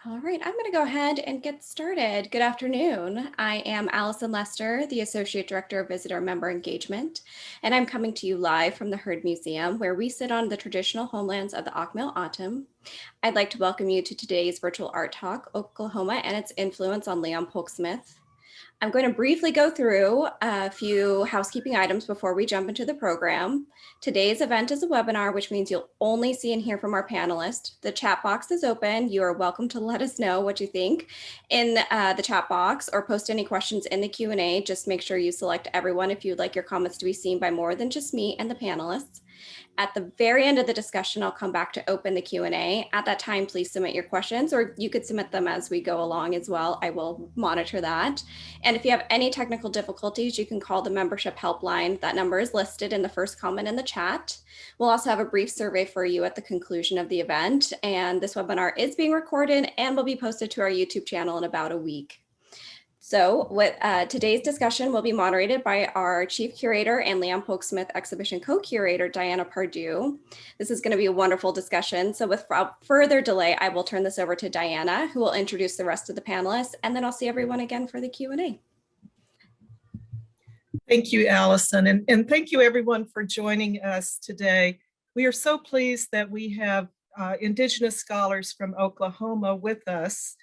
All right, I'm going to go ahead and get started. Good afternoon. I am Allison Lester, the Associate Director of Visitor Member Engagement, and I'm coming to you live from the Heard Museum, where we sit on the traditional homelands of the Ahtone. I'd like to welcome you to today's virtual art talk, Oklahoma and its influence on Leon Polk Smith. I'm going to briefly go through a few housekeeping items before we jump into the program. Today's event is a webinar, which means you'll only see and hear from our panelists. The chat box is open. You are welcome to let us know what you think in the chat box or post any questions in the Q&A. Just make sure you select everyone if you'd like your comments to be seen by more than just me and the panelists. At the very end of the discussion, I'll come back to open the Q&A. At that time, please submit your questions, or you could submit them as we go along as well. I will monitor that. And if you have any technical difficulties, you can call the membership helpline. That number is listed in the first comment in the chat. We'll also have a brief survey for you at the conclusion of the event. And this webinar is being recorded and will be posted to our YouTube channel in about a week. So today's discussion will be moderated by our Chief Curator and Leon Polk Smith Exhibition Co-Curator, Diana Pardue. This is going to be a wonderful discussion. So without further delay, I will turn this over to Diana, who will introduce the rest of the panelists, and then I'll see everyone again for the Q&A. Thank you, Allison, and thank you everyone for joining us today. We are so pleased that we have Indigenous scholars from Oklahoma with us.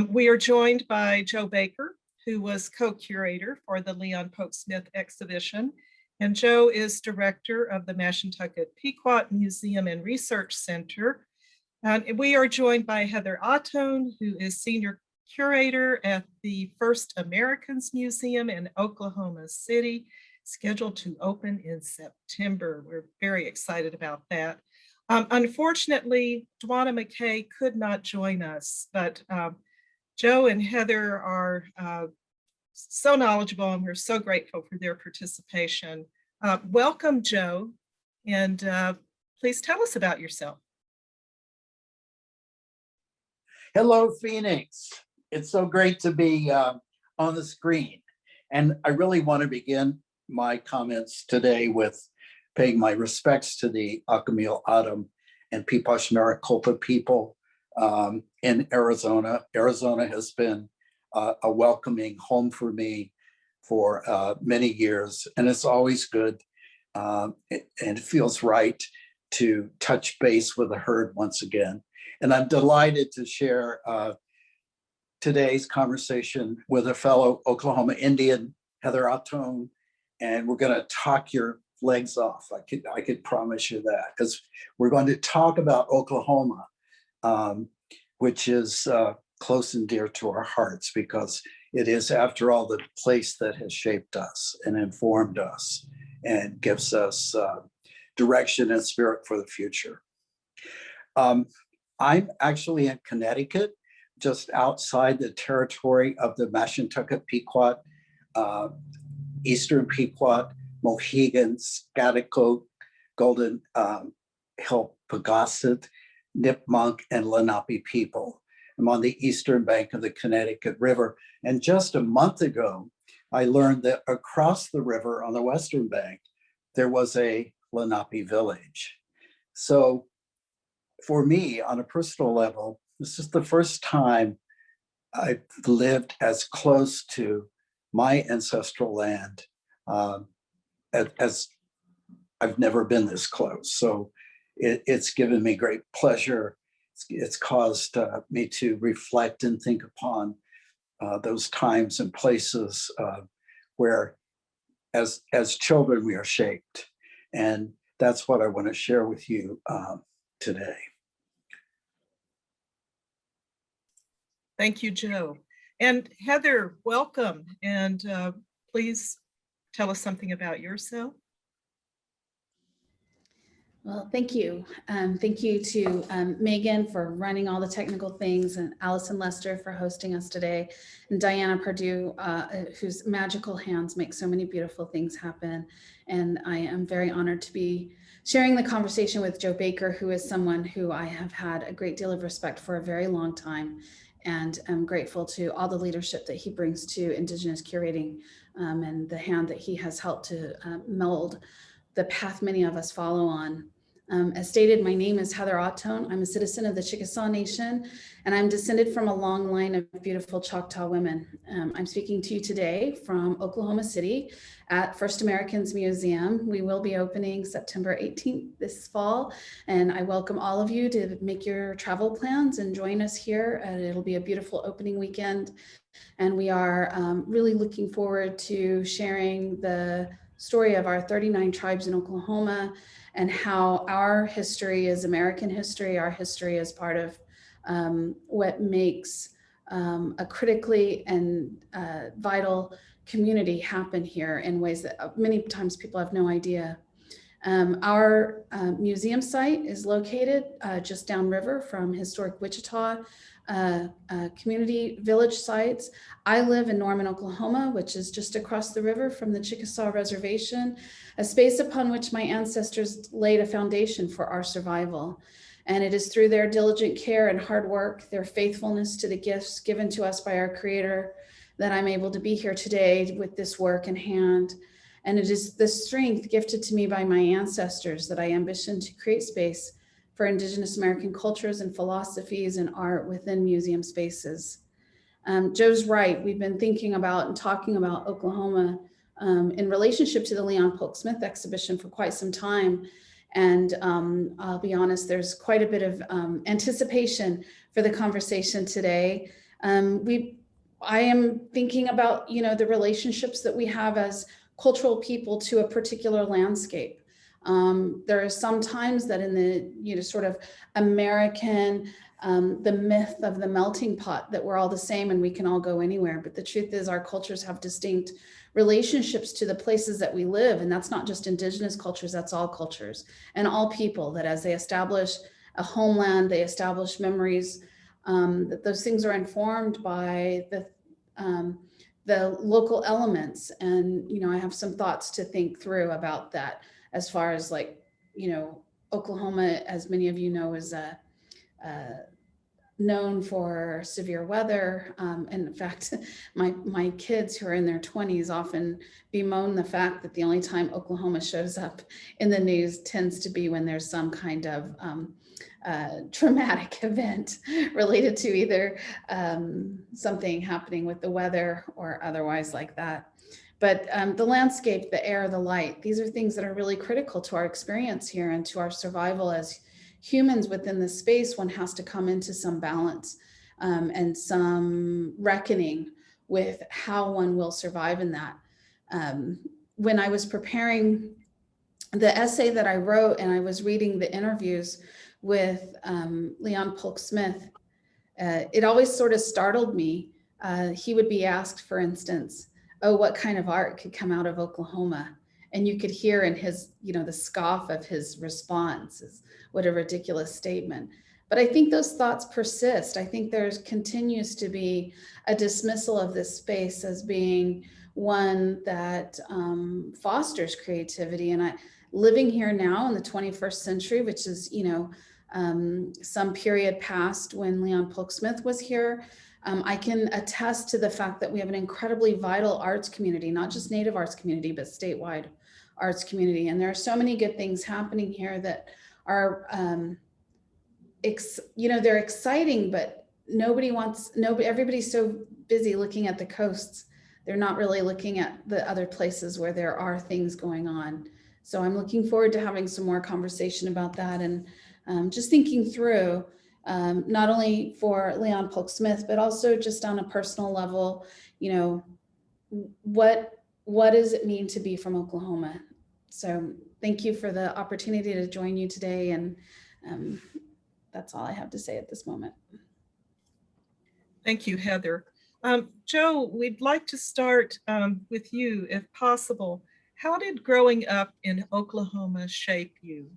We are joined by Joe Baker, who was co-curator for the Leon Polk Smith exhibition, and Joe is director of the Mashantucket Pequot Museum and Research Center. And we are joined by Heather Ahtone, who is Senior Curator at the First Americans Museum in Oklahoma City, scheduled to open in September. We're very excited about that. Unfortunately, Dwana McKay could not join us, but Joe and Heather are so knowledgeable, and we're so grateful for their participation. Welcome, Joe, and please tell us about yourself. Hello, Phoenix. It's so great to be on the screen. And I really want to begin my comments today with paying my respects to the Acamil Atum and Pequot Maricopa people in Arizona. Arizona has been a welcoming home for me for many years, and it's always good and it feels right to touch base with the herd once again. And I'm delighted to share today's conversation with a fellow Oklahoma Indian, Heather Ahtone, and we're going to talk your legs off. I could promise you that, because we're going to talk about Oklahoma, which is close and dear to our hearts, because it is, after all, the place that has shaped us and informed us and gives us direction and spirit for the future. I'm actually in Connecticut, just outside the territory of the Mashantucket Pequot, Eastern Pequot, Mohegan, Scotticoke, Golden Hill Pagosset, Nipmuc, and Lenape people. I'm on the eastern bank of the Connecticut River. And just a month ago, I learned that across the river on the western bank, there was a Lenape village. So for me, on a personal level, this is the first time I've lived as close to my ancestral land as I've never been this close. So it's given me great pleasure. It's caused me to reflect and think upon those times and places where as children we are shaped. And that's what I want to share with you today. Thank you, Joe. And Heather, welcome. And please tell us something about yourself. Well, thank you. Thank you to Megan for running all the technical things, and Allison Lester for hosting us today, and Diana Pardue, whose magical hands make so many beautiful things happen. And I am very honored to be sharing the conversation with Joe Baker, who is someone who I have had a great deal of respect for a very long time. And I'm grateful to all the leadership that he brings to Indigenous curating and the hand that he has helped to mold the path many of us follow on As stated, my name is Heather Ahtone. I'm a citizen of the Chickasaw Nation, and I'm descended from a long line of beautiful Choctaw women. I'm speaking to you today from Oklahoma City at First Americans Museum. We will be opening September 18th this fall, and I welcome all of you to make your travel plans and join us here. It'll be a beautiful opening weekend, and we are really looking forward to sharing the story of our 39 tribes in Oklahoma and how our history is American history. Our history is part of what makes a critically and vital community happen here in ways that many times people have no idea. Our museum site is located just downriver from historic Wichita community village sites. I live in Norman, Oklahoma, which is just across the river from the Chickasaw Reservation, a space upon which my ancestors laid a foundation for our survival. And it is through their diligent care and hard work, their faithfulness to the gifts given to us by our Creator, that I'm able to be here today with this work in hand. And it is the strength gifted to me by my ancestors that I ambition to create space for Indigenous American cultures and philosophies and art within museum spaces. Joe's right. We've been thinking about and talking about Oklahoma in relationship to the Leon Polk Smith exhibition for quite some time. And I'll be honest, there's quite a bit of anticipation for the conversation today. I am thinking about, the relationships that we have as cultural people to a particular landscape. There are some times that in the, sort of American, the myth of the melting pot, that we're all the same and we can all go anywhere. But the truth is our cultures have distinct relationships to the places that we live. And that's not just Indigenous cultures, that's all cultures and all people, that as they establish a homeland, they establish memories, that those things are informed by the local elements. And, I have some thoughts to think through about that. As far as Oklahoma, as many of you know, is known for severe weather. And in fact, my kids who are in their 20s often bemoan the fact that the only time Oklahoma shows up in the news tends to be when there's some kind of traumatic event related to either something happening with the weather or otherwise like that. But the landscape, the air, the light, these are things that are really critical to our experience here and to our survival as humans within the space. One has to come into some balance and some reckoning with how one will survive in that. When I was preparing the essay that I wrote and I was reading the interviews with Leon Polk Smith, it always sort of startled me. He would be asked, for instance, oh, what kind of art could come out of Oklahoma? And you could hear in his, the scoff of his response is, what a ridiculous statement. But I think those thoughts persist. I think there continues to be a dismissal of this space as being one that fosters creativity. And living here now in the 21st century, which is, some period past when Leon Polk Smith was here, I can attest to the fact that we have an incredibly vital arts community, not just Native arts community, but statewide arts community. And there are so many good things happening here that are, they're exciting, but everybody's so busy looking at the coasts. They're not really looking at the other places where there are things going on. So I'm looking forward to having some more conversation about that and just thinking through not only for Leon Polk Smith, but also just on a personal level, what does it mean to be from Oklahoma? So thank you for the opportunity to join you today. And that's all I have to say at this moment. Thank you, Heather. Joe, we'd like to start with you, if possible. How did growing up in Oklahoma shape you?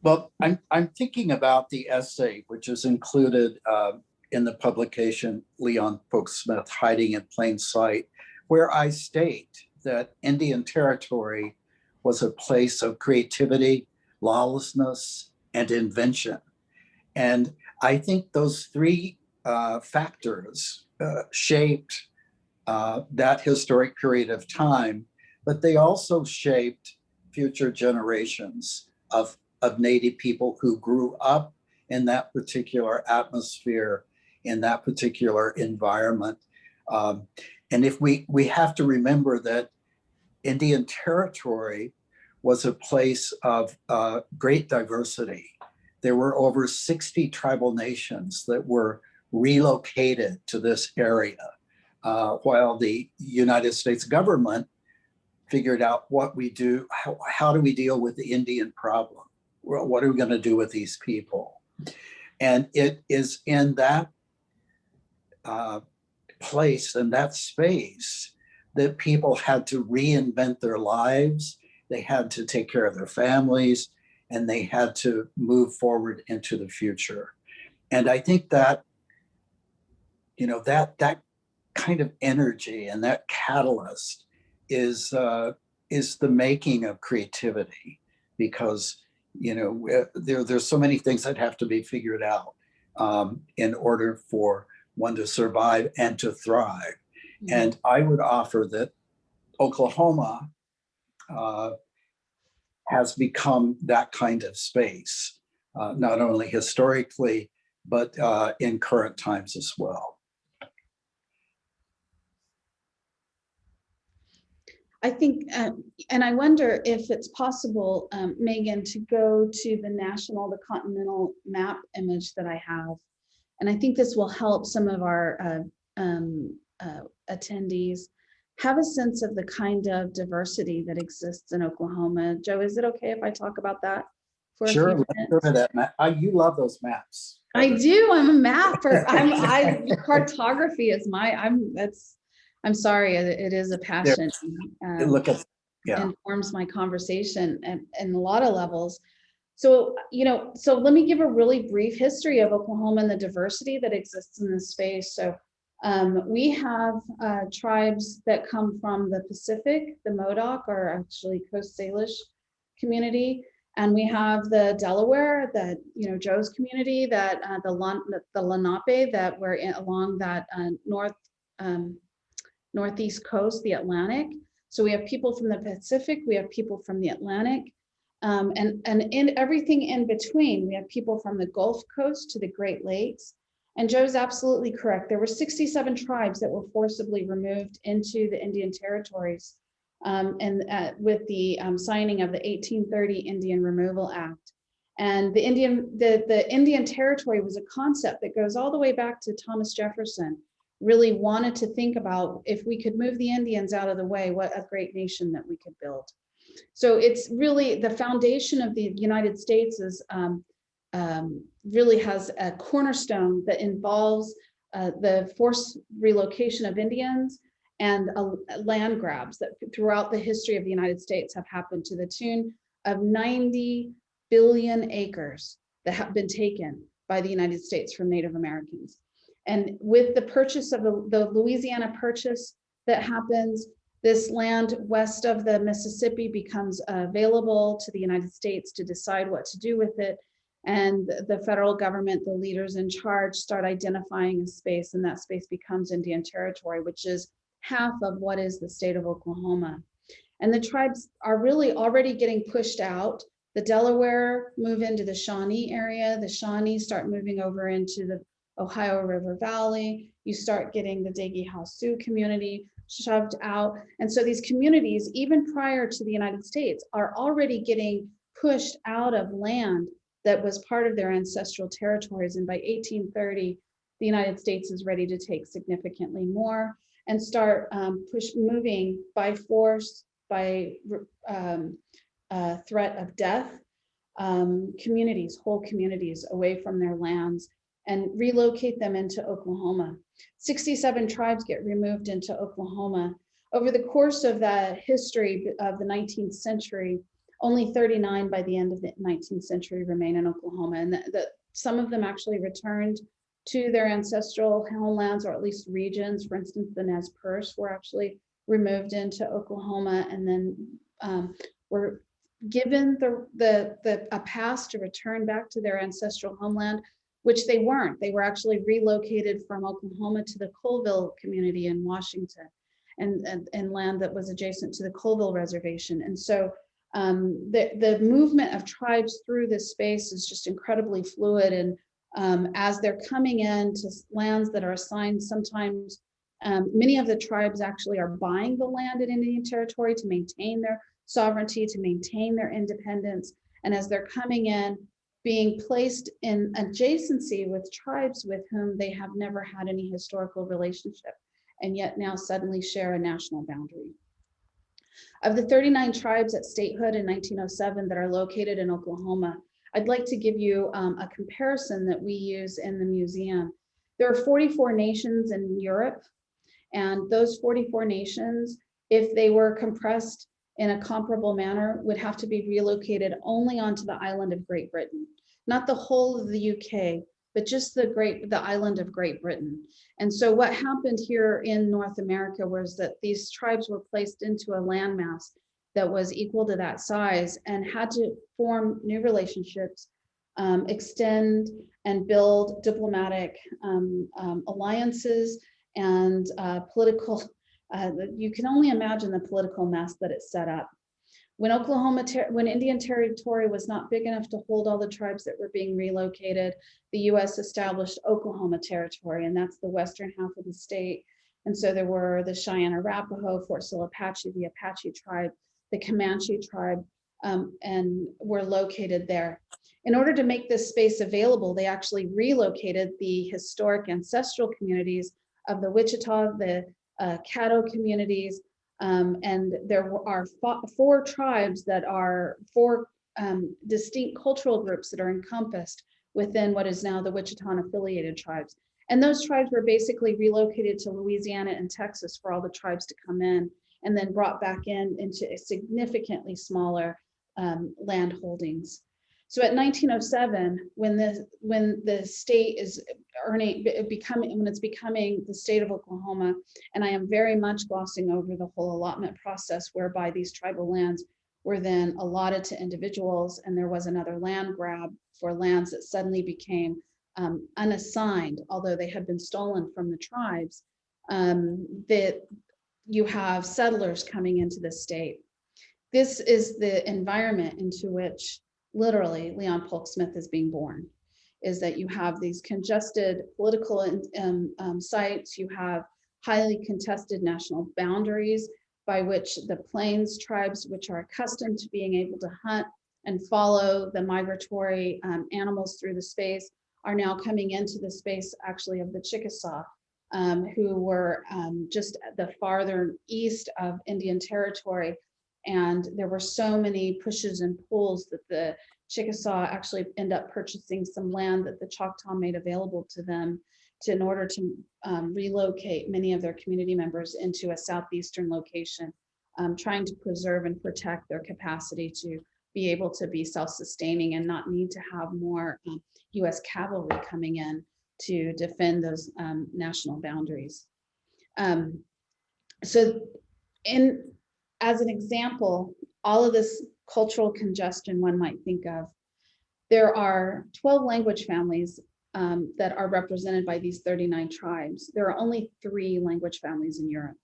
Well, I'm thinking about the essay, which is included in the publication Leon Polk Smith, Hiding in Plain Sight, where I state that Indian Territory was a place of creativity, lawlessness, and invention. And I think those three factors shaped that historic period of time, but they also shaped future generations of Native people who grew up in that particular atmosphere, in that particular environment. And if we have to remember that Indian Territory was a place of great diversity. There were over 60 tribal nations that were relocated to this area, while the United States government figured out what we do, how do we deal with the Indian problem? Well, what are we going to do with these people? And it is in that place and that space that people had to reinvent their lives. They had to take care of their families, and they had to move forward into the future. And I think that, you know, that kind of energy and that catalyst is the making of creativity, because, you know, there's so many things that have to be figured out in order for one to survive and to thrive. Mm-hmm. And I would offer that Oklahoma has become that kind of space, not only historically, but in current times as well. I think, and I wonder if it's possible, Megan, to go to the continental map image that I have. And I think this will help some of our attendees have a sense of the kind of diversity that exists in Oklahoma. Joe, is it okay if I talk about that for a few minutes? Let's go to that map. You love those maps. I do. I'm a mapper. Cartography is I'm sorry, it is a passion. Look at, yeah. Informs my conversation and a lot of levels. So, you know, so let me give a really brief history of Oklahoma and the diversity that exists in this space. So we have tribes that come from the Pacific, the Modoc, or actually Coast Salish community. And we have the Delaware, that, you know, Joe's community, that the Lenape, that were along that northeast coast, the Atlantic. So we have people from the Pacific, we have people from the Atlantic, and in everything in between. We have people from the Gulf Coast to the Great Lakes. And Joe's absolutely correct. There were 67 tribes that were forcibly removed into the Indian territories with the signing of the 1830 Indian Removal Act. And the Indian Territory was a concept that goes all the way back to Thomas Jefferson. Really wanted to think about, if we could move the Indians out of the way, what a great nation that we could build. So it's really the foundation of the United States is really has a cornerstone that involves the forced relocation of Indians and land grabs that throughout the history of the United States have happened to the tune of 90 billion acres that have been taken by the United States from Native Americans. And with the purchase of the Louisiana Purchase that happens, this land west of the Mississippi becomes available to the United States to decide what to do with it. And the federal government, the leaders in charge, start identifying a space, and that space becomes Indian Territory, which is half of what is the state of Oklahoma. And the tribes are really already getting pushed out. The Delaware move into the Shawnee area. The Shawnee start moving over into the Ohio River Valley. You start getting the Degi Sioux community shoved out. And so these communities, even prior to the United States, are already getting pushed out of land that was part of their ancestral territories. And by 1830, the United States is ready to take significantly more and start moving by force, by threat of death, whole communities away from their lands, and relocate them into Oklahoma. 67 tribes get removed into Oklahoma. Over the course of the history of the 19th century, only 39 by the end of the 19th century remain in Oklahoma. And some of them actually returned to their ancestral homelands, or at least regions. For instance, the Nez Perce were actually removed into Oklahoma, and then were given a pass to return back to their ancestral homeland, which they weren't. They were actually relocated from Oklahoma to the Colville community in Washington, and land that was adjacent to the Colville Reservation. And so The movement of tribes through this space is just incredibly fluid, and as they're coming into lands that are assigned, sometimes many of the tribes actually are buying the land in Indian Territory to maintain their sovereignty, to maintain their independence. And as they're coming in, being placed in adjacency with tribes with whom they have never had any historical relationship, and yet now suddenly share a national boundary. Of the 39 tribes at statehood in 1907 that are located in Oklahoma, I'd like to give you a comparison that we use in the museum. There are 44 nations in Europe, and those 44 nations, if they were compressed in a comparable manner, would have to be relocated only onto the island of Great Britain, not the whole of the UK, but just the island of Great Britain. And so what happened here in North America was that these tribes were placed into a landmass that was equal to that size and had to form new relationships, extend and build diplomatic alliances and political, you can only imagine the political mess that it set up. When Indian Territory was not big enough to hold all the tribes that were being relocated, the US established Oklahoma Territory, and that's the western half of the state. And so there were the Cheyenne Arapaho, Fort Sill Apache, the Apache tribe, the Comanche tribe, and were located there. In order to make this space available, they actually relocated the historic ancestral communities of the Wichita, the Caddo communities, and there are four tribes that are four distinct cultural groups that are encompassed within what is now the Wichita affiliated tribes. And those tribes were basically relocated to Louisiana and Texas for all the tribes to come in, and then brought back into a significantly smaller land holdings. So at 1907, when the state is when it's becoming the state of Oklahoma, and I am very much glossing over the whole allotment process whereby these tribal lands were then allotted to individuals, and there was another land grab for lands that suddenly became unassigned, although they had been stolen from the tribes, that you have settlers coming into the state. This is the environment into which literally Leon Polk Smith is being born, is that you have these congested political sites, you have highly contested national boundaries by which the plains tribes, which are accustomed to being able to hunt and follow the migratory animals through the space, are now coming into the space actually of the Chickasaw, who were just the farther east of Indian Territory. And there were so many pushes and pulls that the Chickasaw actually end up purchasing some land that the Choctaw made available to them in order to relocate many of their community members into a southeastern location, trying to preserve and protect their capacity to be able to be self-sustaining and not need to have more US cavalry coming in to defend those national boundaries. As an example, all of this cultural congestion one might think of, there are 12 language families that are represented by these 39 tribes. There are only 3 language families in Europe.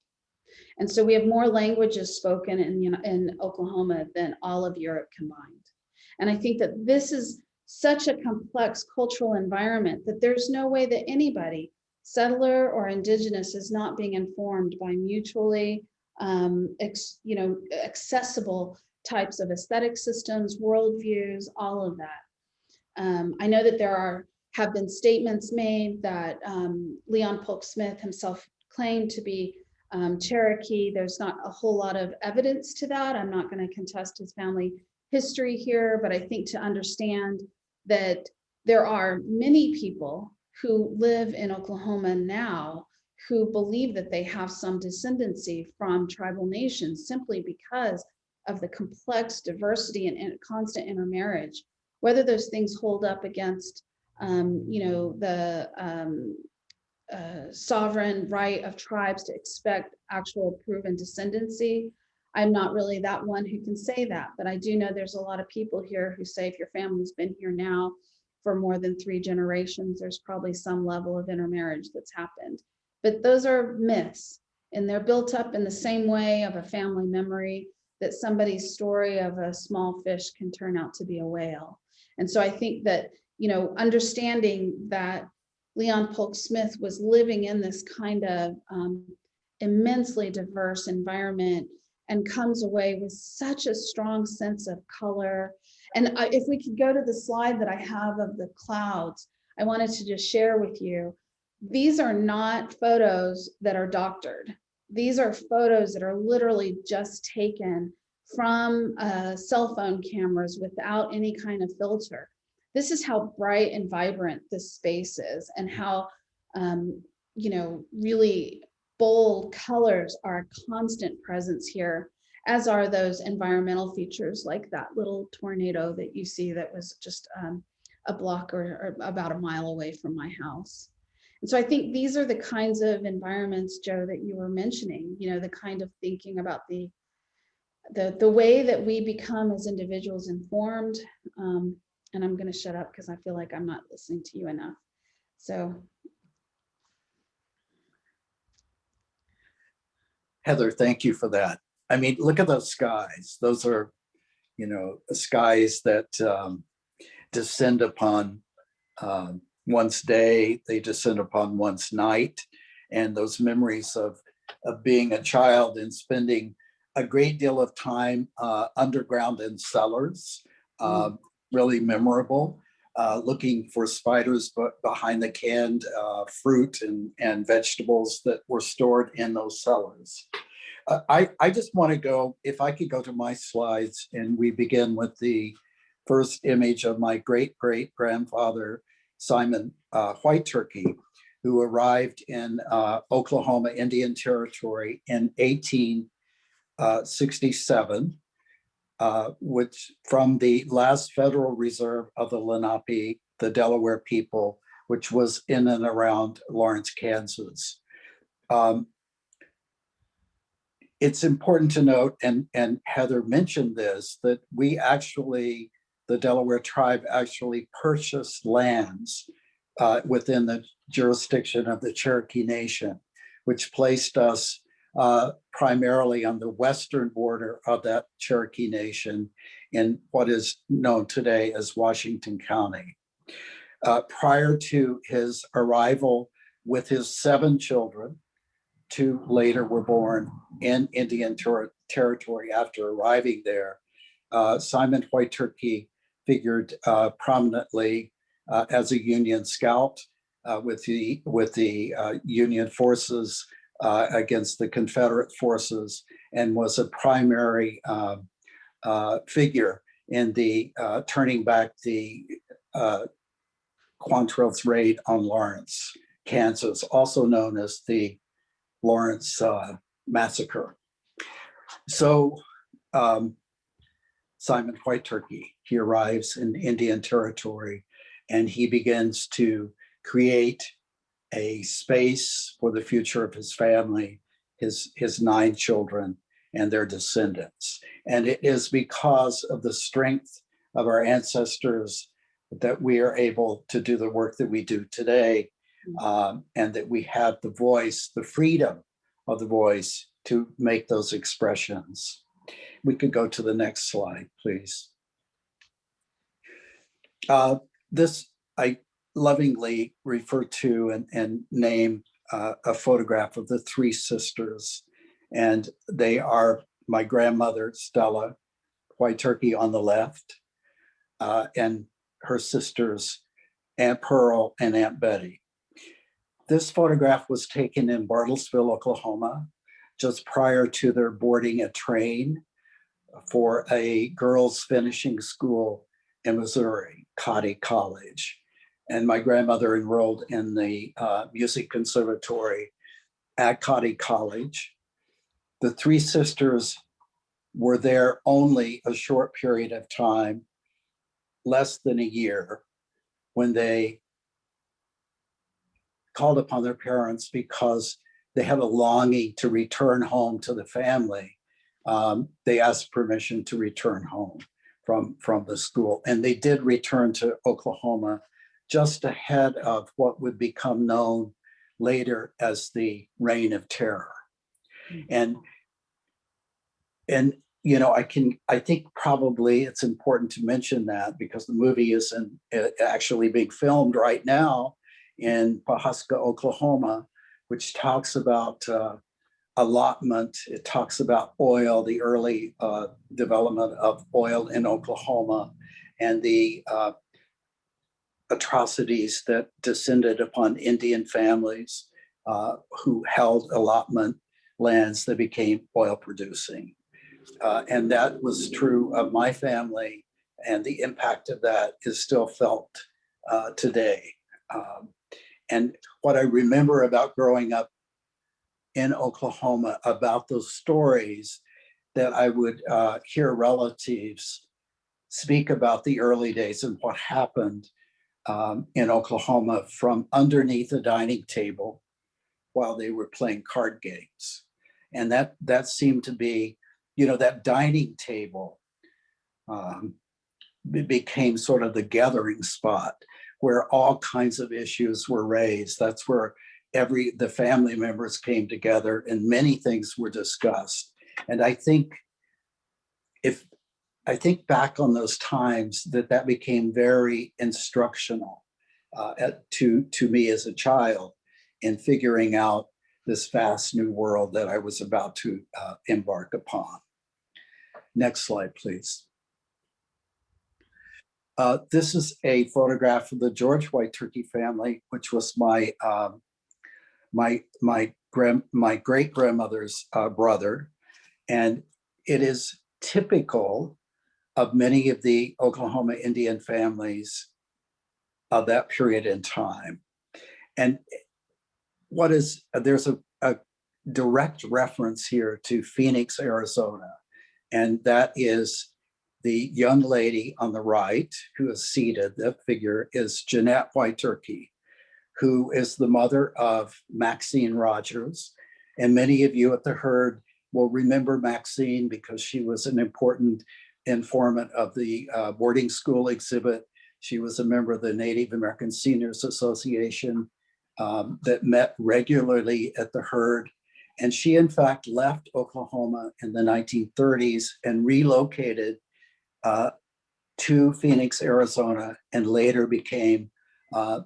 And so we have more languages spoken in Oklahoma than all of Europe combined. And I think that this is such a complex cultural environment that there's no way that anybody, settler or indigenous, is not being informed by mutually accessible types of aesthetic systems, worldviews, all of that. I know that there have been statements made that Leon Polk Smith himself claimed to be Cherokee. There's not a whole lot of evidence to that. I'm not going to contest his family history here, but I think to understand that there are many people who live in Oklahoma now who believe that they have some descendancy from tribal nations simply because of the complex diversity and constant intermarriage. Whether those things hold up against the sovereign right of tribes to expect actual proven descendancy, I'm not really that one who can say that, but I do know there's a lot of people here who say if your family's been here now for more than 3 generations, there's probably some level of intermarriage that's happened. But those are myths, and they're built up in the same way of a family memory that somebody's story of a small fish can turn out to be a whale. And so I think that, understanding that Leon Polk Smith was living in this kind of immensely diverse environment and comes away with such a strong sense of color. And if we could go to the slide that I have of the clouds, I wanted to just share with you, these are not photos that are doctored. These are photos that are literally just taken from cell phone cameras without any kind of filter. This is how bright and vibrant this space is, and how, really bold colors are a constant presence here, as are those environmental features like that little tornado that you see that was just a block or about a mile away from my house. And so I think these are the kinds of environments, Joe, that you were mentioning, the kind of thinking about the way that we become as individuals informed. And I'm going to shut up because I feel like I'm not listening to you enough. So. Heather, thank you for that. I mean, look at those skies. Those are, skies that descend upon one's day, they descend upon one's night, and those memories of being a child and spending a great deal of time underground in cellars, really memorable, looking for spiders behind the canned fruit and vegetables that were stored in those cellars. I just want to go, if I could go to my slides, and we begin with the first image of my great-great-grandfather, Simon White Turkey, who arrived in Oklahoma Indian Territory in 1867, which from the last Federal Reserve of the Lenape, the Delaware people, which was in and around Lawrence, Kansas. It's important to note, and Heather mentioned this, that we actually, the Delaware tribe actually purchased lands within the jurisdiction of the Cherokee Nation, which placed us primarily on the western border of that Cherokee Nation in what is known today as Washington County. Prior to his arrival with his 7 children, 2 later were born in Indian Territory after arriving there. Simon White Turkey figured prominently as a Union scout with the Union forces against the Confederate forces, and was a primary figure in the turning back the Quantrill's raid on Lawrence, Kansas, also known as the Lawrence Massacre. So Simon White Turkey, he arrives in Indian Territory, and he begins to create a space for the future of his family, his 9 children and their descendants. And it is because of the strength of our ancestors that we are able to do the work that we do today, and that we have the voice, the freedom of the voice to make those expressions. We could go to the next slide, please. This I lovingly refer to and name a photograph of the 3 sisters. And they are my grandmother, Stella White Turkey on the left, and her sisters, Aunt Pearl and Aunt Betty. This photograph was taken in Bartlesville, Oklahoma, just prior to their boarding a train for a girls' finishing school in Missouri, Cotty College. And my grandmother enrolled in the music conservatory at Cotty College. The 3 sisters were there only a short period of time, less than a year, when they called upon their parents because they had a longing to return home to the family. They asked permission to return home from the school, and they did return to Oklahoma just ahead of what would become known later as the Reign of Terror. And I think probably it's important to mention that because the movie is actually being filmed right now in Pawhuska, Oklahoma, which talks about allotment. It talks about oil, the early development of oil in Oklahoma, and the atrocities that descended upon Indian families who held allotment lands that became oil producing. And that was true of my family, and the impact of that is still felt today. And what I remember about growing up in Oklahoma about those stories that I would hear relatives speak about the early days and what happened in Oklahoma from underneath a dining table while they were playing card games. And that seemed to be, that dining table became sort of the gathering spot where all kinds of issues were raised. That's where the family members came together and many things were discussed. And I think back on those times that became very instructional to me as a child in figuring out this vast new world that I was about to embark upon. Next slide, please. This is a photograph of the George White Turkey family, which was my great grandmother's brother, and it is typical of many of the Oklahoma Indian families of that period in time. And there's a direct reference here to Phoenix, Arizona, and that is the young lady on the right who is seated. That figure is Jeanette White Turkey, who is the mother of Maxine Rogers. And many of you at the herd will remember Maxine because she was an important informant of the boarding school exhibit. She was a member of the Native American Seniors Association that met regularly at the herd. And she, in fact, left Oklahoma in the 1930s and relocated to Phoenix, Arizona, and later became a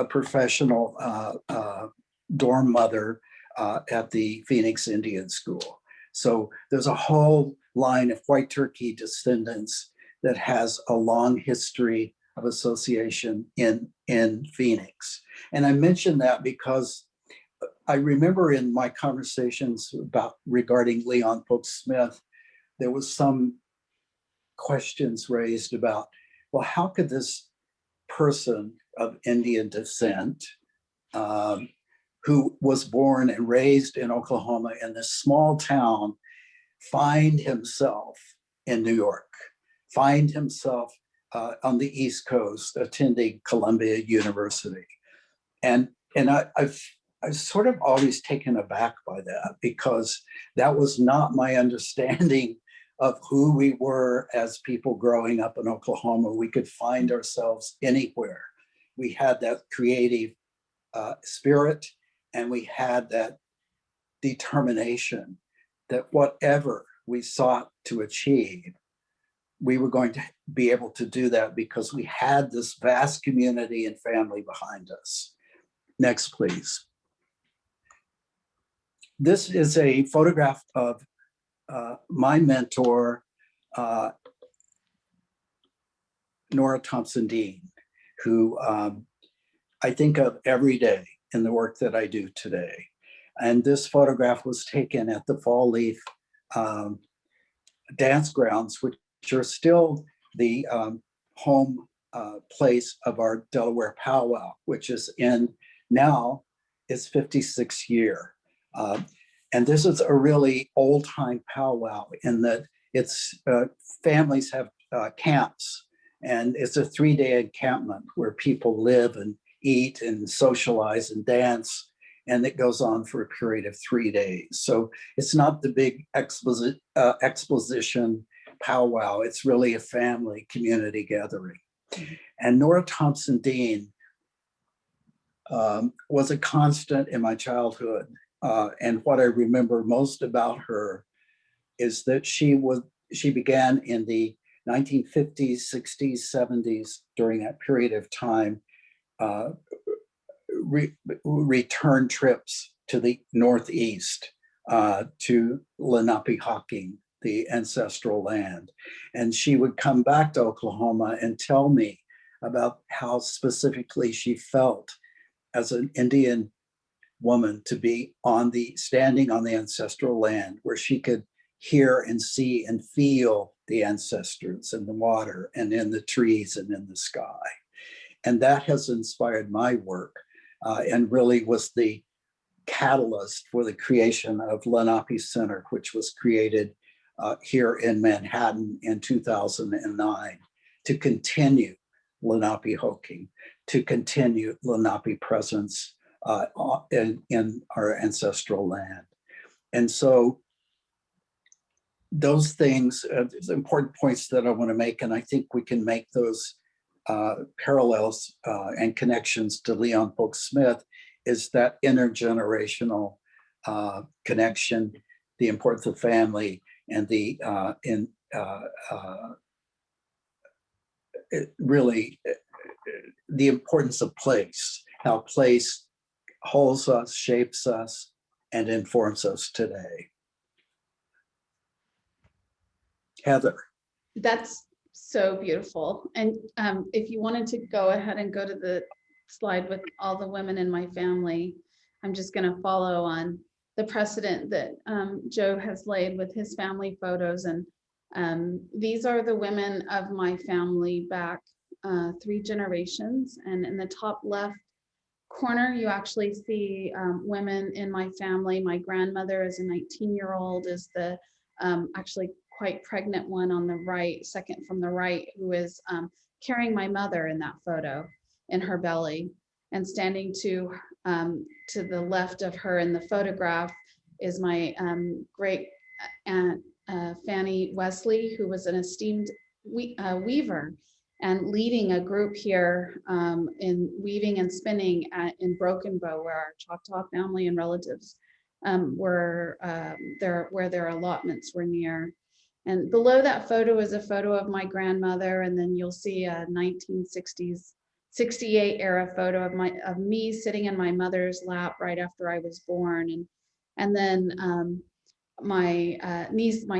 professional dorm mother at the Phoenix Indian School. So there's a whole line of White Turkey descendants that has a long history of association in Phoenix. And I mention that because I remember in my conversations regarding Leon Polk Smith, there was some questions raised about, well, how could this person of Indian descent who was born and raised in Oklahoma in this small town find himself in New York, find himself on the East Coast attending Columbia University? And I've sort of always taken aback by that because that was not my understanding of who we were as people growing up in Oklahoma. We could find ourselves anywhere. We had that creative spirit, and we had that determination that whatever we sought to achieve, we were going to be able to do that because we had this vast community and family behind us. Next, please. This is a photograph of my mentor, Nora Thompson Dean, who I think of every day in the work that I do today. And this photograph was taken at the Fall Leaf dance grounds, which are still the home place of our Delaware powwow, which is in now its 56th year. And this is a really old time powwow in that it's families have camps, and it's a 3-day encampment where people live and eat and socialize and dance, and it goes on for a period of 3 days. So it's not the big exposition powwow, it's really a family community gathering. And Nora Thompson Dean was a constant in my childhood. And what I remember most about her is that she began in the 1950s, 60s, 70s, during that period of time, return trips to the Northeast, to Lenape, the ancestral land. And she would come back to Oklahoma and tell me about how specifically she felt as an Indian woman to be standing on the ancestral land, where she could hear and see and feel the ancestors in the water and in the trees and in the sky. And that has inspired my work, and really was the catalyst for the creation of Lenape Center, which was created here in Manhattan in 2009 to continue Lenape Hoking, to continue Lenape presence in our ancestral land. And so those things, important points that I want to make, and I think we can make those parallels and connections to Leon Polk Smith, is that intergenerational connection, the importance of family, and really the importance of place, how place holds us, shapes us, and informs us today. Heather. That's so beautiful. And if you wanted to go ahead and go to the slide with all the women in my family, I'm just going to follow on the precedent that Joe has laid with his family photos. And these are the women of my family back 3 generations. And in the top left corner, you actually see women in my family. My grandmother is a 19-year-old, is the actually quite pregnant one on the right, second from the right, who is carrying my mother in that photo in her belly. And standing to the left of her in the photograph is my great aunt Fanny Wesley, who was an esteemed weaver and leading a group here in weaving and spinning in Broken Bow, where our Choctaw family and relatives were where their allotments were near. And below that photo is a photo of my grandmother, and then you'll see a 1960s 68 era photo of me sitting in my mother's lap right after I was born, and then my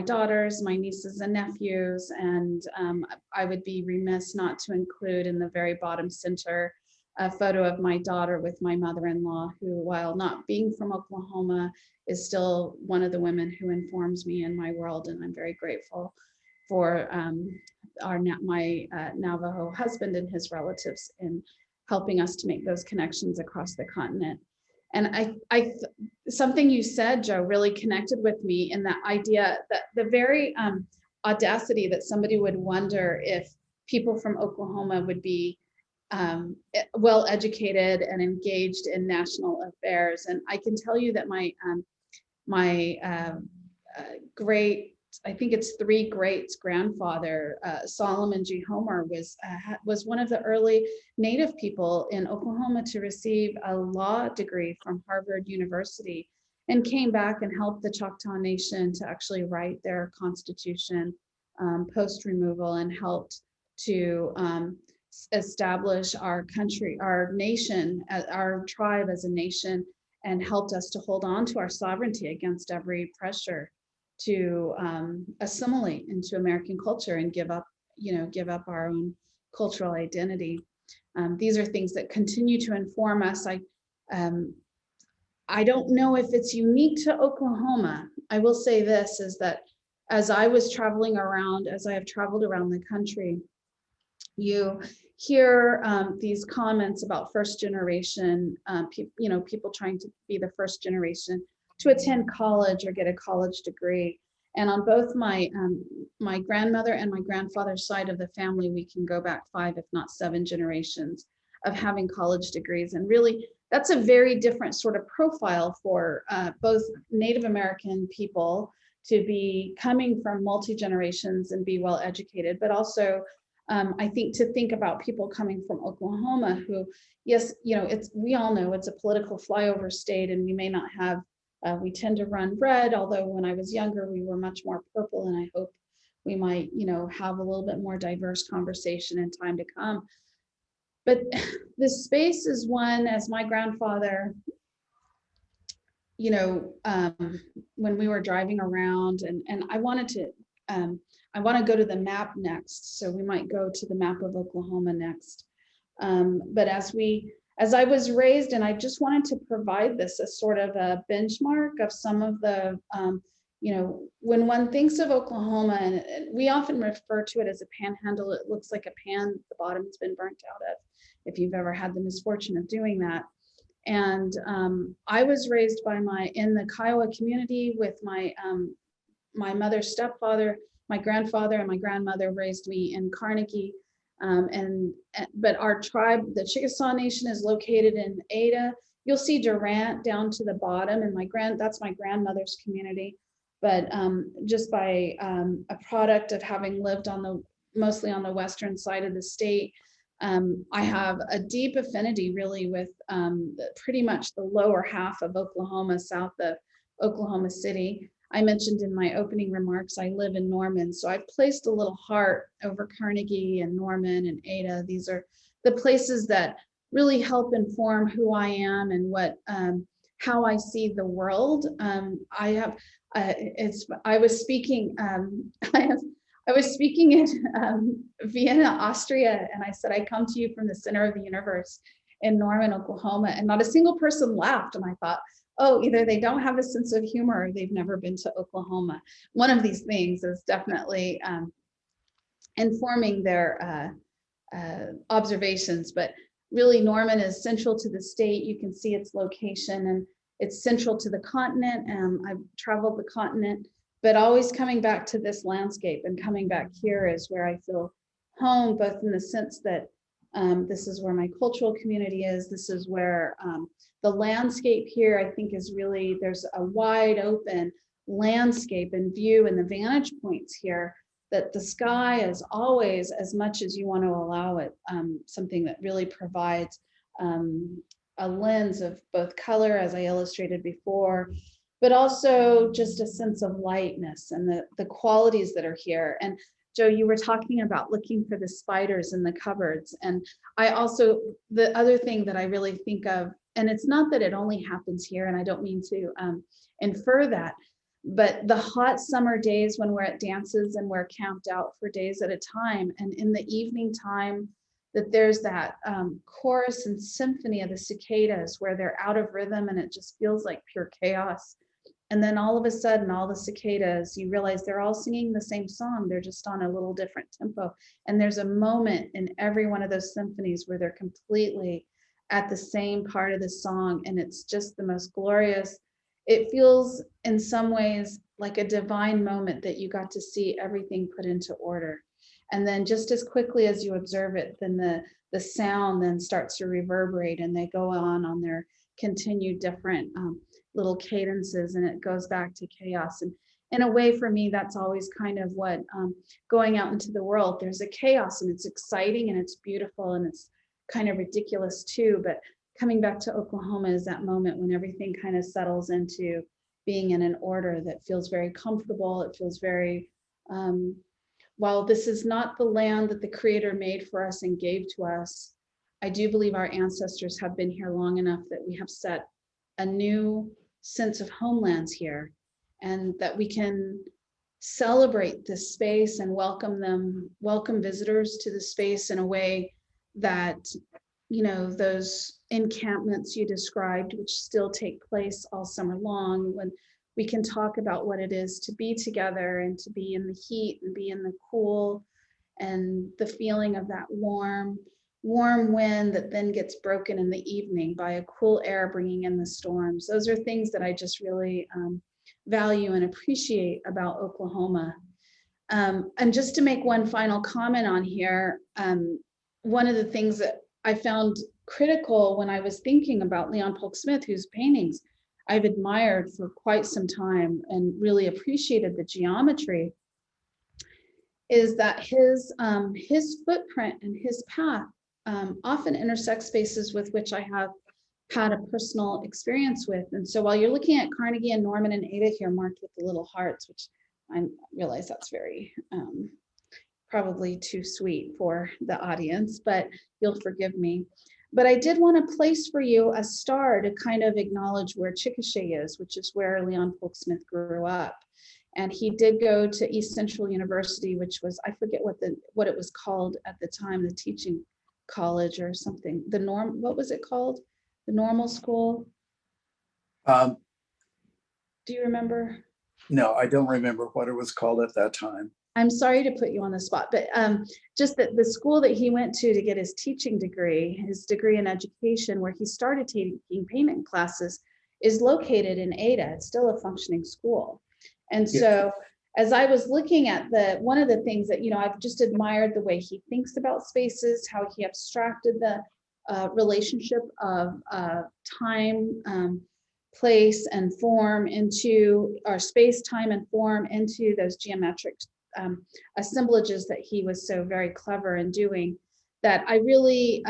daughters, my nieces and nephews, and I would be remiss not to include in the very bottom center a photo of my daughter with my mother-in-law, who, while not being from Oklahoma, is still one of the women who informs me in my world, and I'm very grateful for my Navajo husband and his relatives in helping us to make those connections across the continent. And something you said, Joe, really connected with me in that idea that the very audacity that somebody would wonder if people from Oklahoma would be well educated and engaged in national affairs. And I can tell you that my great, I think it's 3 greats grandfather, Solomon G. Homer, was one of the early Native people in Oklahoma to receive a law degree from Harvard University, and came back and helped the Choctaw Nation to actually write their constitution post removal, and helped to establish our country, our nation, our tribe as a nation, and helped us to hold on to our sovereignty against every pressure to assimilate into American culture and give up our own cultural identity. These are things that continue to inform us. I don't know if it's unique to Oklahoma. I will say this, is that as I was traveling around, as I have traveled around the country, you hear these comments about first generation, people trying to be the first generation to attend college or get a college degree. And on both my grandmother and my grandfather's side of the family, we can go back 5, if not 7 generations of having college degrees. And really, that's a very different sort of profile for both Native American people to be coming from multi-generations and be well educated, but also I think to think about people coming from Oklahoma who, yes, we all know it's a political flyover state, and we may not have We tend to run red, although when I was younger, we were much more purple, and I hope we might, have a little bit more diverse conversation in time to come. But this space is one, as my grandfather, when we were driving around, and I wanted to, I want to go to the map next. So we might go to the map of Oklahoma next. But as I was raised, and I just wanted to provide this as sort of a benchmark of some of the, when one thinks of Oklahoma, and we often refer to it as a panhandle, it looks like a pan the bottom's been burnt out of, if you've ever had the misfortune of doing that. And I was raised in the Kiowa community with my mother's stepfather, my grandfather, and my grandmother raised me in Carnegie. But our tribe, the Chickasaw Nation, is located in Ada. You'll see Durant down to the bottom, and that's my grandmother's community. But just by a product of having lived mostly on the western side of the state, I have a deep affinity really with pretty much the lower half of Oklahoma, south of Oklahoma City. I mentioned in my opening remarks, I live in Norman, so I've placed a little heart over Carnegie and Norman and Ada. These are the places that really help inform who I am and how I see the world. I was speaking in Vienna, Austria, and I said, I come to you from the center of the universe in Norman, Oklahoma, and not a single person laughed. And I thought, oh, either they don't have a sense of humor or they've never been to Oklahoma. One of these things is definitely informing their observations, but really Norman is central to the state. You can see its location, and it's central to the continent. I've traveled the continent, but always coming back to this landscape, and coming back here is where I feel home, both in the sense that this is where my cultural community is. This is where the landscape here, I think, is really, there's a wide open landscape and view, and the vantage points here, that the sky is always, as much as you want to allow it, something that really provides a lens of both color, as I illustrated before, but also just a sense of lightness and the qualities that are here. And Joe, you were talking about looking for the spiders in the cupboards. And I also, the other thing that I really think of, and it's not that it only happens here, and I don't mean to infer that, but the hot summer days when we're at dances and we're camped out for days at a time, and in the evening time, that there's that chorus and symphony of the cicadas where they're out of rhythm and it just feels like pure chaos. And then all of a sudden, all the cicadas, you realize they're all singing the same song. They're just on a little different tempo. And there's a moment in every one of those symphonies where they're completely at the same part of the song. And it's just the most glorious. It feels in some ways like a divine moment that you got to see everything put into order. And then just as quickly as you observe it, then the sound then starts to reverberate, and they go on their continued different little cadences, and it goes back to chaos. And in a way, for me, that's always kind of what going out into the world, there's a chaos, and it's exciting and it's beautiful and it's kind of ridiculous too. But coming back to Oklahoma is that moment when everything kind of settles into being in an order that feels very comfortable. It feels very, while this is not the land that the Creator made for us and gave to us, I do believe our ancestors have been here long enough that we have set a new sense of homelands here, and that we can celebrate this space and welcome visitors to the space in a way that, those encampments you described, which still take place all summer long, when we can talk about what it is to be together and to be in the heat and be in the cool, and the feeling of that warm wind that then gets broken in the evening by a cool air bringing in the storms. Those are things that I just really value and appreciate about Oklahoma. And just to make one final comment on here, one of the things that I found critical when I was thinking about Leon Polk Smith, whose paintings I've admired for quite some time and really appreciated the geometry, is that his footprint and his path often intersect spaces with which I have had a personal experience with. And so while you're looking at Carnegie and Norman and Ada here marked with the little hearts, which I realize that's very probably too sweet for the audience, but you'll forgive me. But I did want to place for you a star to kind of acknowledge where Chickasaw is, which is where Leon Polk Smith grew up. And he did go to East Central University, which was, I forget what it was called at the time, the teaching college or something. What was it called? The normal school? Do you remember? No, I don't remember what it was called at that time. I'm sorry to put you on the spot, but just that the school that he went to get his teaching degree, his degree in education, where he started taking painting classes, is located in Ada. It's still a functioning school. And so as I was looking at one of the things that, I've just admired the way he thinks about spaces, how he abstracted the relationship of time, place and form into, or space, time and form into those geometric assemblages that he was so very clever in doing, that I really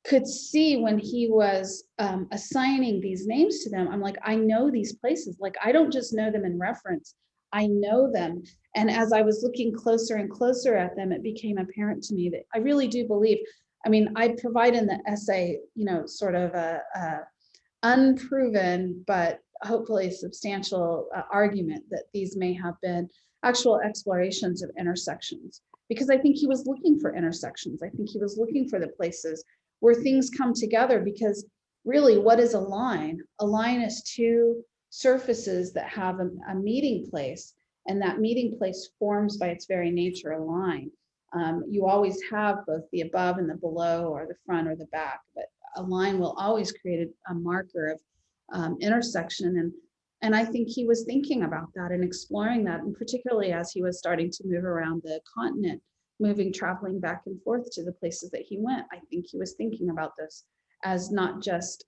could see when he was assigning these names to them. I'm like, I know these places. Like, I don't just know them in reference, I know them. And as I was looking closer and closer at them, it became apparent to me that I really do believe, I provide in the essay, sort of a unproven, but hopefully substantial argument that these may have been actual explorations of intersections, because I think he was looking for intersections. I think he was looking for the places where things come together, because really, what is a line? A line is two surfaces that have a meeting place, and that meeting place forms by its very nature a line. You always have both the above and the below, or the front or the back, but a line will always create a marker of intersection. And I think he was thinking about that and exploring that, and particularly as he was starting to move around the continent, traveling back and forth to the places that he went. I think he was thinking about this as not just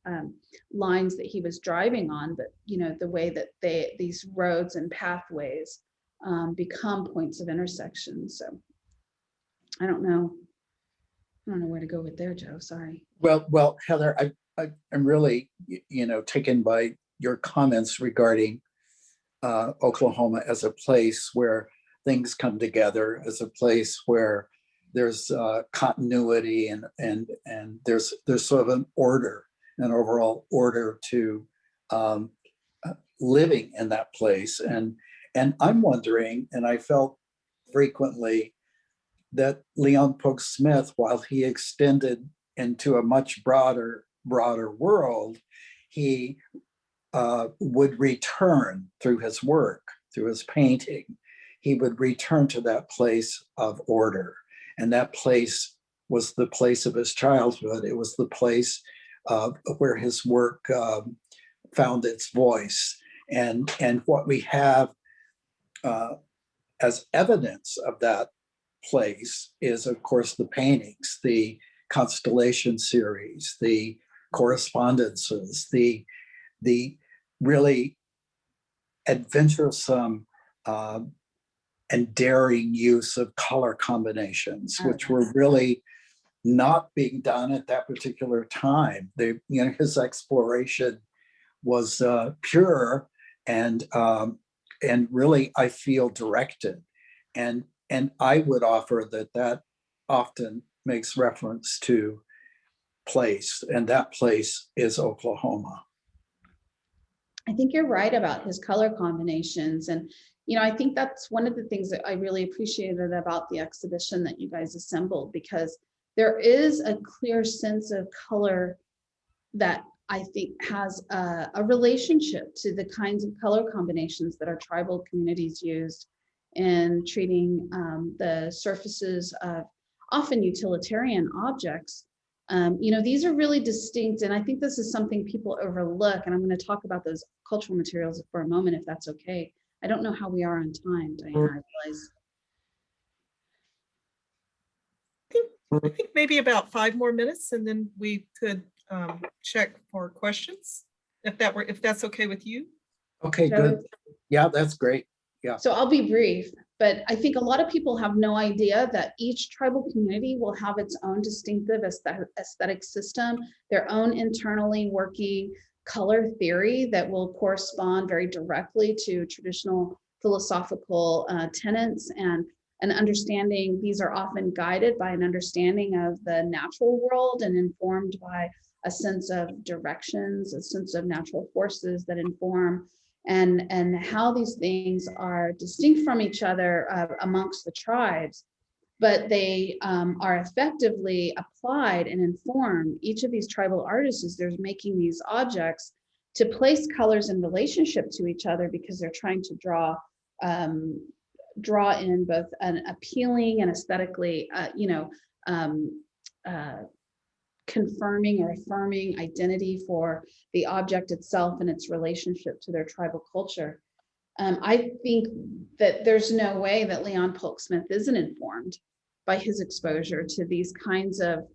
lines that he was driving on, but the way that these roads and pathways become points of intersection. So I don't know where to go with there, Joe. Sorry. Well, Heather, I'm really, taken by your comments regarding Oklahoma as a place where things come together, as a place where there's continuity and there's sort of an order, an overall order to living in that place. And I'm wondering, and I felt frequently that Leon Polk Smith, while he extended into a much broader world, he would return through his work, through his painting. He would return to that place of order. And that place was the place of his childhood. It was the place where his work found its voice. And what we have as evidence of that place is, of course, the paintings, the constellation series, the correspondences, the really adventuresome and daring use of color combinations, which were really not being done at that particular time. His exploration was pure and really, I feel, directed. And I would offer that often makes reference to place, and that place is Oklahoma. I think you're right about his color combinations. And, I think that's one of the things that I really appreciated about the exhibition that you guys assembled, because there is a clear sense of color that I think has a relationship to the kinds of color combinations that our tribal communities used in treating the surfaces of often utilitarian objects. These are really distinct, and I think this is something people overlook, and I'm going to talk about those cultural materials for a moment, if that's okay. I don't know how we are on time, Diana, I realize. I think maybe about 5 more minutes, and then we could check for questions, if that's okay with you. Okay, good. Yeah, that's great. Yeah. So I'll be brief, but I think a lot of people have no idea that each tribal community will have its own distinctive aesthetic system, their own internally working color theory that will correspond very directly to traditional philosophical tenets, and an understanding. These are often guided by an understanding of the natural world and informed by a sense of directions, a sense of natural forces that inform, and how these things are distinct from each other amongst the tribes, but they are effectively applied and inform. Each of these tribal artists, as they're making these objects, to place colors in relationship to each other, because they're trying to draw in both an appealing and aesthetically, confirming or affirming identity for the object itself and its relationship to their tribal culture. I think that there's no way that Leon Polk Smith isn't informed by his exposure to these kinds of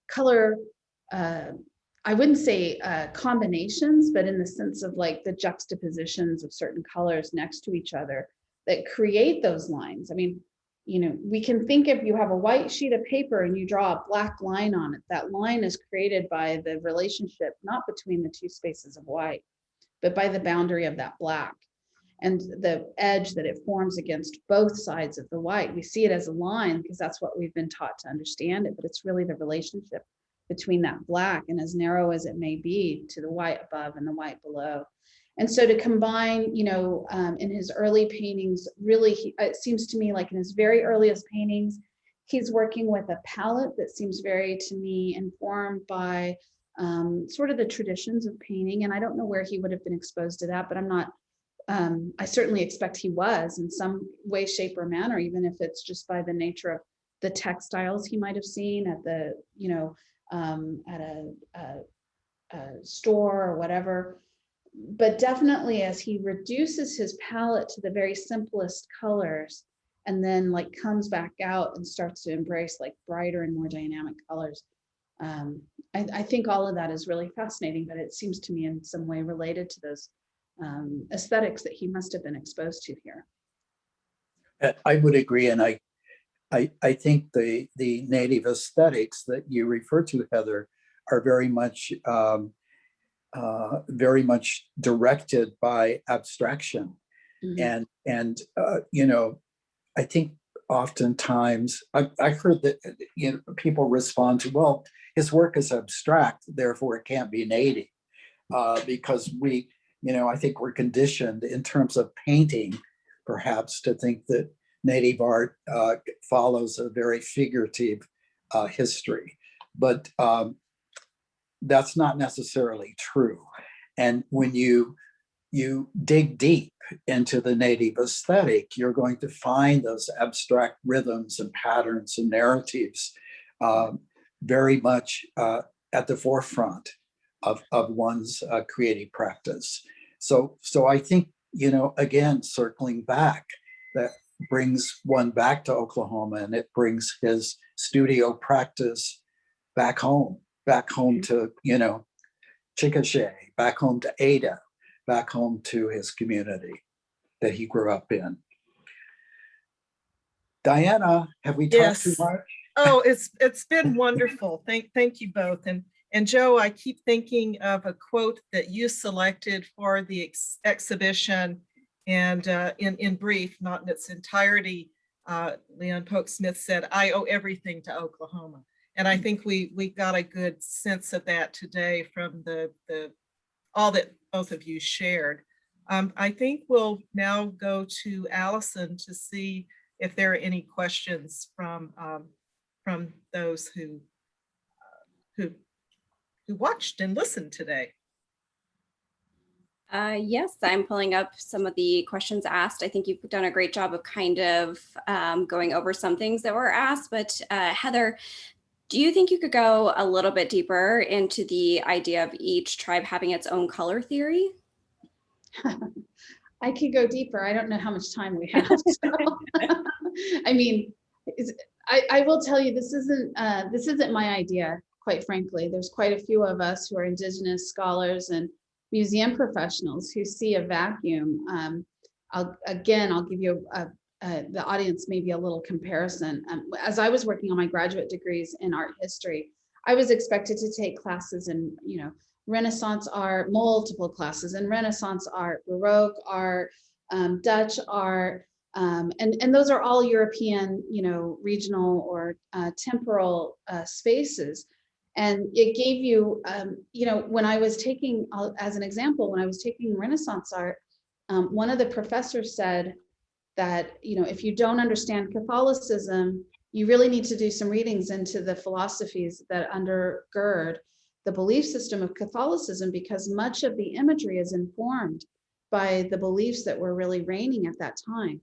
color, I wouldn't say combinations, but in the sense of like the juxtapositions of certain colors next to each other that create those lines. I mean, we can think if you have a white sheet of paper and you draw a black line on it, that line is created by the relationship, not between the two spaces of white, but by the boundary of that black and the edge that it forms against both sides of the white. We see it as a line because that's what we've been taught to understand it, but it's really the relationship between that black, and as narrow as it may be, to the white above and the white below. And so to combine, in his early paintings, really, it seems to me like in his very earliest paintings, he's working with a palette that seems very, to me, informed by sort of the traditions of painting. And I don't know where he would have been exposed to that, but I certainly expect he was in some way, shape, or manner, even if it's just by the nature of the textiles he might have seen at the, at a store or whatever. But definitely as he reduces his palette to the very simplest colors and then like comes back out and starts to embrace like brighter and more dynamic colors. I think all of that is really fascinating, but it seems to me in some way related to those aesthetics that he must have been exposed to here. I would agree. And I think the native aesthetics that you refer to, Heather, are very much directed by abstraction. Mm-hmm. And I think oftentimes I heard that people respond to, well, his work is abstract, therefore it can't be native, because I think we're conditioned in terms of painting, perhaps, to think that native art follows a very figurative history, but that's not necessarily true. And when you dig deep into the native aesthetic, you're going to find those abstract rhythms and patterns and narratives very much at the forefront of one's creative practice. So I think, again, circling back, that brings one back to Oklahoma, and it brings his studio practice back home to, Chickasaw, back home to Ada, back home to his community that he grew up in. Diana, have we talked too much? Oh, it's been wonderful. Thank you both. And Joe, I keep thinking of a quote that you selected for the exhibition, and in brief, not in its entirety, Leon Polk Smith said, "I owe everything to Oklahoma." And I think we got a good sense of that today from the all that both of you shared. I think we'll now go to Allison to see if there are any questions from those who watched and listened today. Yes, I'm pulling up some of the questions asked. I think you've done a great job of kind of going over some things that were asked, but Heather, do you think you could go a little bit deeper into the idea of each tribe having its own color theory? I could go deeper. I don't know how much time we have. So. I mean, I will tell you, this isn't my idea, quite frankly. There's quite a few of us who are Indigenous scholars and museum professionals who see a vacuum. I'll give you a the audience maybe a little comparison. As I was working on my graduate degrees in art history, I was expected to take classes in, Renaissance art, multiple classes in Renaissance art, Baroque art, Dutch art, and those are all European, regional or temporal spaces. And it gave you, when I was taking, as an example, when I was taking Renaissance art, one of the professors said that, if you don't understand Catholicism, you really need to do some readings into the philosophies that undergird the belief system of Catholicism, because much of the imagery is informed by the beliefs that were really reigning at that time.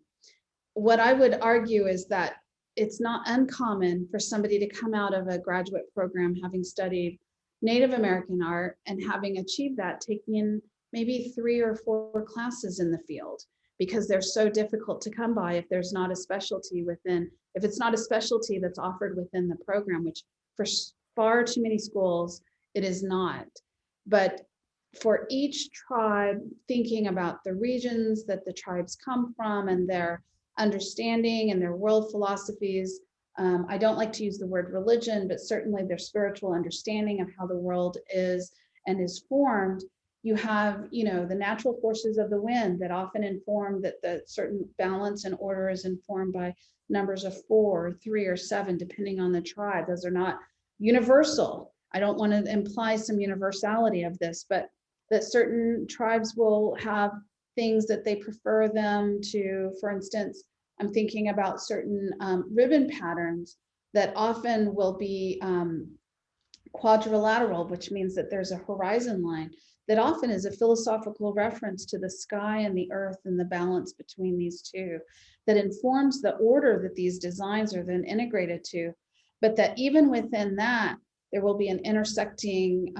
What I would argue is that it's not uncommon for somebody to come out of a graduate program having studied Native American art and having achieved that, taking maybe 3 or 4 classes in the field, because they're so difficult to come by if there's not a specialty within, if it's not a specialty that's offered within the program, which for far too many schools, it is not. But for each tribe, thinking about the regions that the tribes come from and their understanding and their world philosophies, I don't like to use the word religion, but certainly their spiritual understanding of how the world is and is formed. You have, the natural forces of the wind that often inform that the certain balance and order is informed by numbers of 4, 3, or 7, depending on the tribe. Those are not universal. I don't want to imply some universality of this, but that certain tribes will have things that they prefer them to. For instance, I'm thinking about certain ribbon patterns that often will be quadrilateral, which means that there's a horizon line that often is a philosophical reference to the sky and the earth and the balance between these two, that informs the order that these designs are then integrated to. But that even within that, there will be an intersecting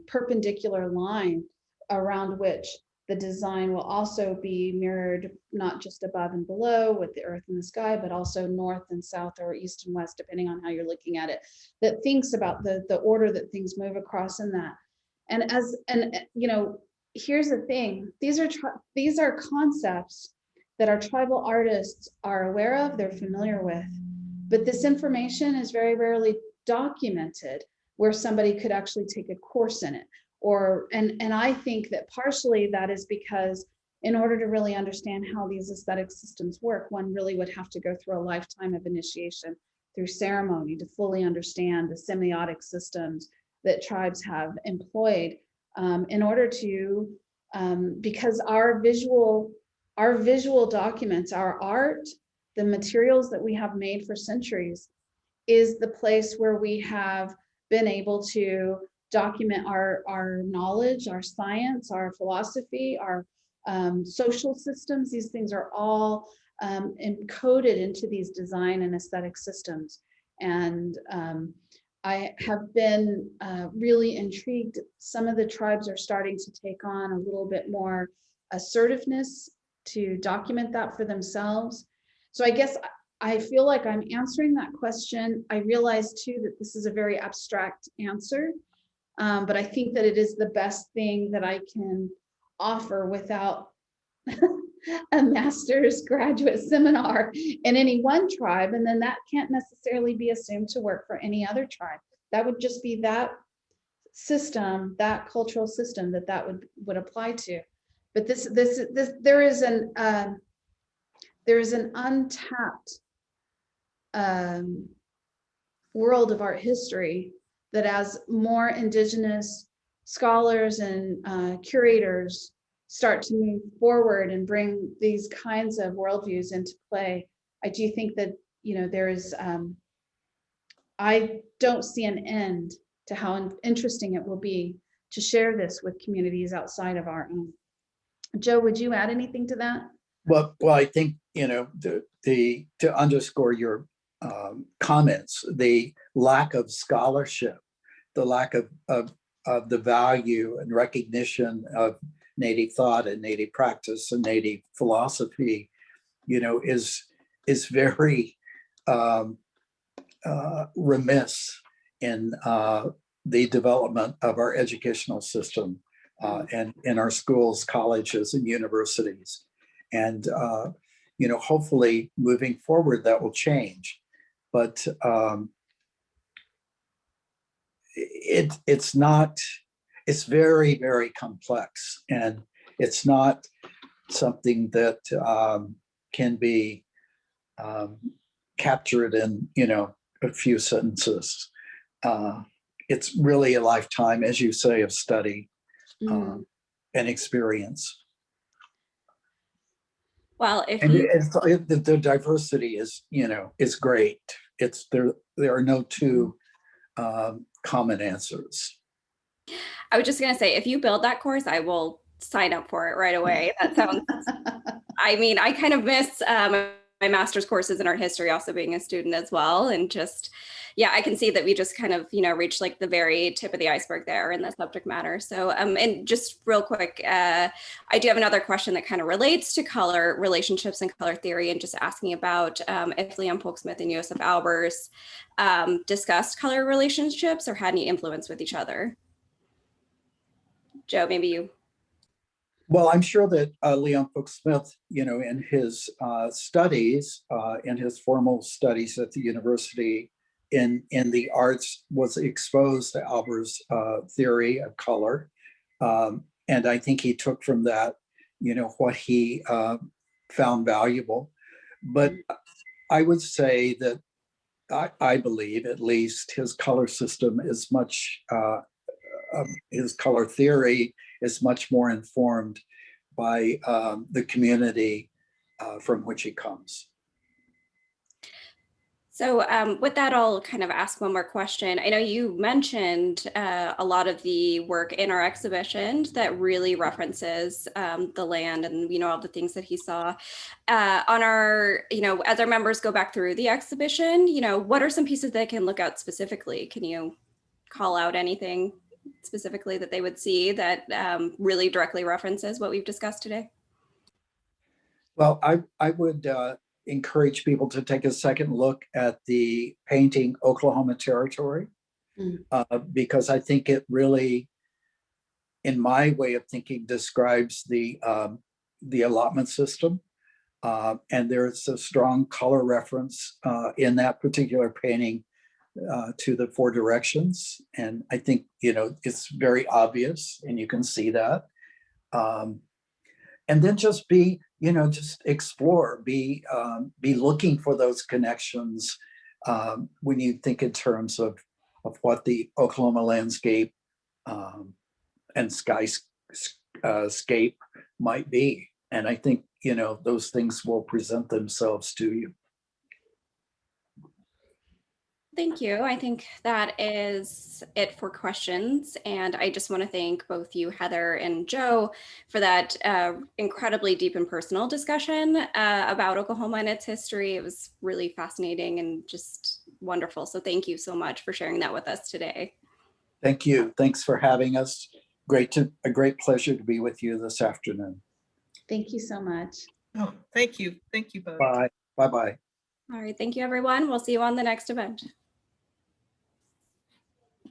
perpendicular line around which the design will also be mirrored, not just above and below with the earth and the sky, but also north and south or east and west, depending on how you're looking at it, that thinks about the order that things move across in that. And here's the thing, these are concepts that our tribal artists are aware of, they're familiar with, but this information is very rarely documented where somebody could actually take a course in it. And I think that partially that is because in order to really understand how these aesthetic systems work, one really would have to go through a lifetime of initiation through ceremony to fully understand the semiotic systems that tribes have employed in order to, because our visual documents, our art, the materials that we have made for centuries is the place where we have been able to document our knowledge, our science, our philosophy, our social systems. These things are all encoded into these design and aesthetic systems. And I have been really intrigued. Some of the tribes are starting to take on a little bit more assertiveness to document that for themselves. So I guess I feel like I'm answering that question. I realize too that this is a very abstract answer, but I think that it is the best thing that I can offer without a master's graduate seminar in any one tribe, and then that can't necessarily be assumed to work for any other tribe. That would just be that system, that cultural system that would apply to. But there is an untapped world of art history that, as more Indigenous scholars and curators start to move forward and bring these kinds of worldviews into play, I do think that there is. I don't see an end to how interesting it will be to share this with communities outside of our own. Joe, would you add anything to that? Well, I think to underscore your comments, the lack of scholarship, the lack of the value and recognition of Native thought and Native practice and Native philosophy, is very remiss in the development of our educational system and in our schools, colleges, and universities. And hopefully moving forward that will change. But it's very, very complex, and it's not something that can be captured in, a few sentences. It's really a lifetime, as you say, of study and experience. Well, if And you the diversity is great. There are no two common answers. I was just going to say, if you build that course, I will sign up for it right away. That sounds, I mean, I kind of miss my master's courses in art history, also being a student as well. And just, yeah, I can see that we just kind of, reached like the very tip of the iceberg there in the subject matter. So, and just real quick, I do have another question that kind of relates to color relationships and color theory, and just asking about if Leon Polk Smith and Joseph Albers discussed color relationships or had any influence with each other. Joe, maybe you. Well, I'm sure that Leon Polk Smith, in his studies, in his formal studies at the university in the arts, was exposed to Albers' theory of color. And I think he took from that, what he found valuable. But I would say that I believe, at least, his color system is much, his color theory is much more informed by the community from which he comes. So with that, I'll kind of ask one more question. I know you mentioned a lot of the work in our exhibition that really references the land and, all the things that he saw on our, as our members go back through the exhibition, what are some pieces they can look out specifically? Can you call out anything specifically that they would see that really directly references what we've discussed today? Well, I would encourage people to take a second look at the painting Oklahoma Territory, because I think it really, in my way of thinking, describes the allotment system. And there's a strong color reference in that particular painting to the four directions. And I think, it's very obvious, and you can see that. And then just just explore, be looking for those connections when you think in terms of what the Oklahoma landscape and skyscape might be. And I think, those things will present themselves to you. Thank you. I think that is it for questions. And I just want to thank both you, Heather and Joe, for that incredibly deep and personal discussion about Oklahoma and its history. It was really fascinating and just wonderful. So thank you so much for sharing that with us today. Thank you. Thanks for having us. A great pleasure to be with you this afternoon. Thank you so much. Oh, thank you. Thank you both. Bye. Bye-bye. All right. Thank you, everyone. We'll see you on the next event.